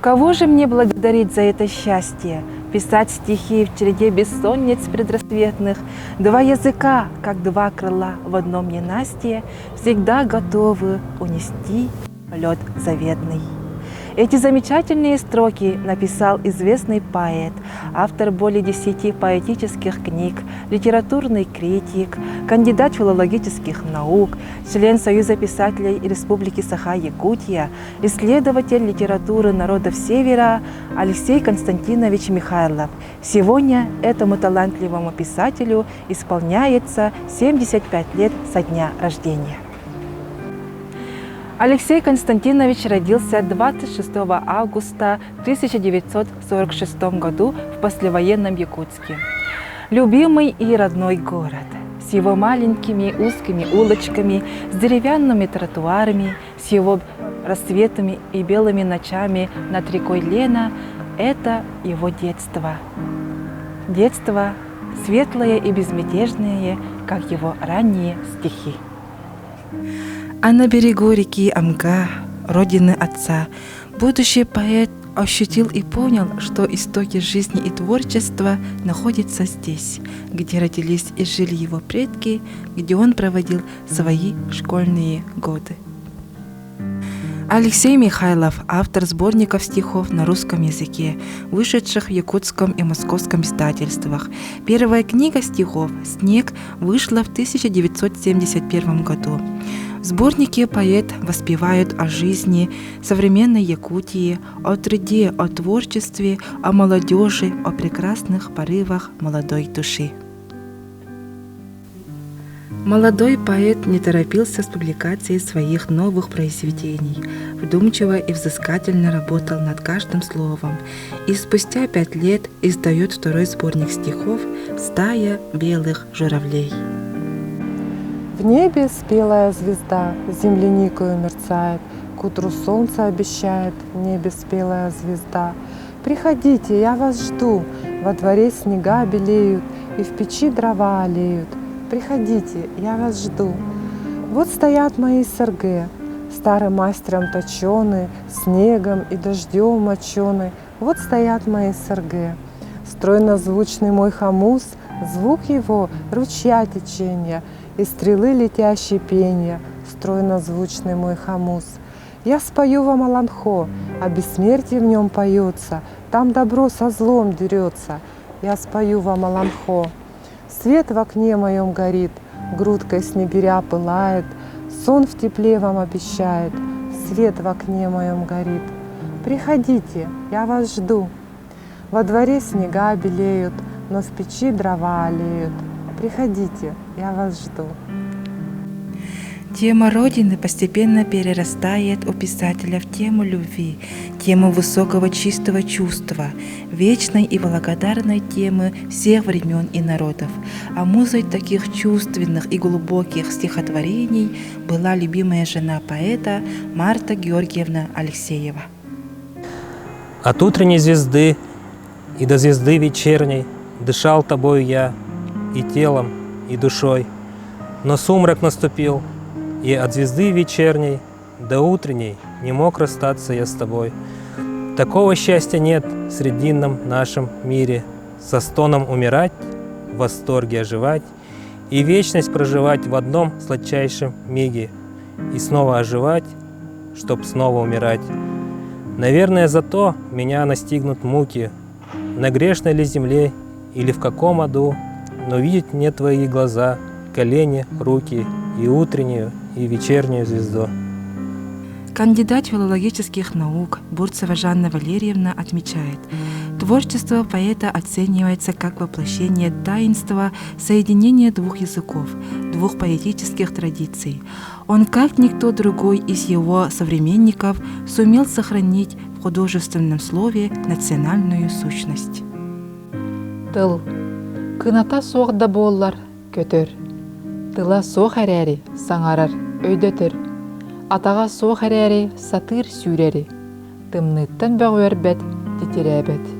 Кого же мне благодарить за это счастье? Писать стихи в череде бессонниц предрассветных, два языка, как два крыла в одном ненастье, всегда готовы унести лед заветный. Эти замечательные строки написал известный поэт, автор более 10 поэтических книг, литературный критик, кандидат филологических наук, член Союза писателей Республики Саха-Якутия, исследователь литературы народов Севера Алексей Константинович Михайлов. Сегодня этому талантливому писателю исполняется 75 лет со дня рождения. Алексей Константинович родился 26 августа 1946 году в послевоенном Якутске. Любимый и родной город с его маленькими узкими улочками, с деревянными тротуарами, с его рассветами и белыми ночами над рекой Лена – это его детство. Детство светлое и безмятежное, как его ранние стихи. А на берегу реки Амга, родины отца, будущий поэт ощутил и понял, что истоки жизни и творчества находятся здесь, где родились и жили его предки, где он проводил свои школьные годы. Алексей Михайлов – автор сборников стихов на русском языке, вышедших в якутском и московском издательствах. Первая книга стихов «Снег» вышла в 1971 году. В сборнике поэт воспевает о жизни современной Якутии, о труде, о творчестве, о молодежи, о прекрасных порывах молодой души. Молодой поэт не торопился с публикацией своих новых произведений, вдумчиво и взыскательно работал над каждым словом, и спустя 5 лет издает второй сборник стихов «Стая белых журавлей». В небе спелая звезда земляникою мерцает, к утру солнце обещает, в небе спелая звезда. Приходите, я вас жду, во дворе снега белеют и в печи дрова олеют. Приходите, я вас жду. Вот стоят мои сарге, старым мастером точены, снегом и дождем мочены. Вот стоят мои сарге. Стройно-звучный мой хамус, звук его ручья течения и стрелы летящей пенья, стройно-звучный мой хамус. Я спою вам аланхо, а бессмертие в нем поется, там добро со злом дерется. Я спою вам аланхо. Свет в окне моем горит, грудкой снегиря пылает, сон в тепле вам обещает, свет в окне моем горит. Приходите, я вас жду. Во дворе снега белеют, но в печи дрова олеют. Приходите, я вас жду. Тема Родины постепенно перерастает у писателя в тему любви, тему высокого чистого чувства, вечной и благодарной темы всех времен и народов. А музой таких чувственных и глубоких стихотворений была любимая жена поэта Марта Георгиевна Алексеева. От утренней звезды и до звезды вечерней дышал тобою я и телом, и душой, но сумрак наступил, и от звезды вечерней до утренней не мог расстаться я с тобой. Такого счастья нет в срединном нашем мире, со стоном умирать, в восторге оживать и вечность проживать в одном сладчайшем миге, и снова оживать, чтоб снова умирать. Наверное, зато меня настигнут муки, на грешной ли земле или в каком аду, но видеть мне твои глаза, колени, руки и утреннюю, и вечернюю звезду. Кандидат филологических наук Бурцева Жанна Валерьевна отмечает, творчество поэта оценивается как воплощение таинства соединения двух языков, двух поэтических традиций. Он, как никто другой из его современников, сумел сохранить в художественном слове национальную сущность. Тыл. Кыната соғда боллар, көтөр. Тыла соқ әрәрі, саңарар, өйдөтөр. Атаға соқ әрәрі, сатыр сүйрәрі. Тымныттан бәғуәрбәт, титерәбәт.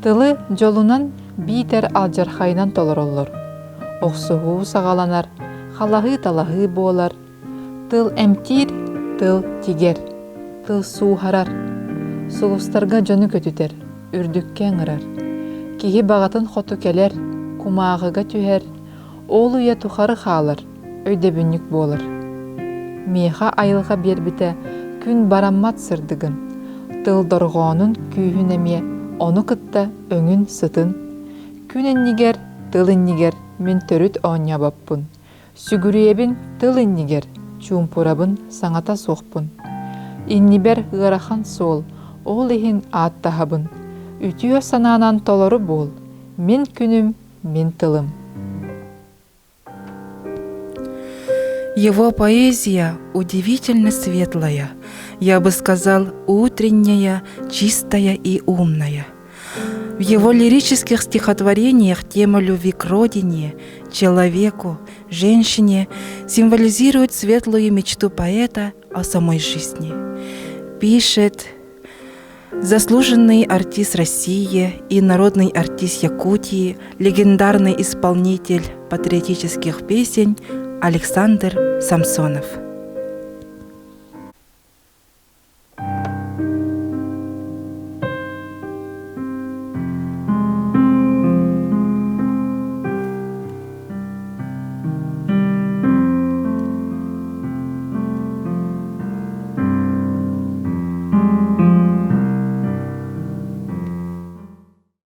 Тылы жолунан битер алжархайнан толыр олыр. Оқсуғу сағаланар, халағы-талағы болар. Тыл әмтир, тыл тигер. Тыл суғарар. сулустарга жону көтүтер, үрдүкке ыңырар. Киһи бағатын хоту келер, кумаагыга түһер, ол уя тухары хаалар, өйдөбүннүк болар. Меха айылға бербите күн бараммат сырдыгын, тылдорғонун күйүн эме, оны кытта өңүн сытын. Күн эннигер, тыл эннигер, мен төрүт оня баппын. Сүгүрүебин тыл эннигер, чумпурабын саңата соқпын. Иннибер ырахан сол, ол ихин аттахабын. Үтүө санаанан толору бол, мен күнүм, мен тылым. Его поэзия удивительно светлая, я бы сказал, утренняя, чистая и умная. В его лирических стихотворениях тема любви к родине, человеку, женщине символизирует светлую мечту поэта о самой жизни. Пишет заслуженный артист России и народный артист Якутии, легендарный исполнитель патриотических песен Александр Самсонов.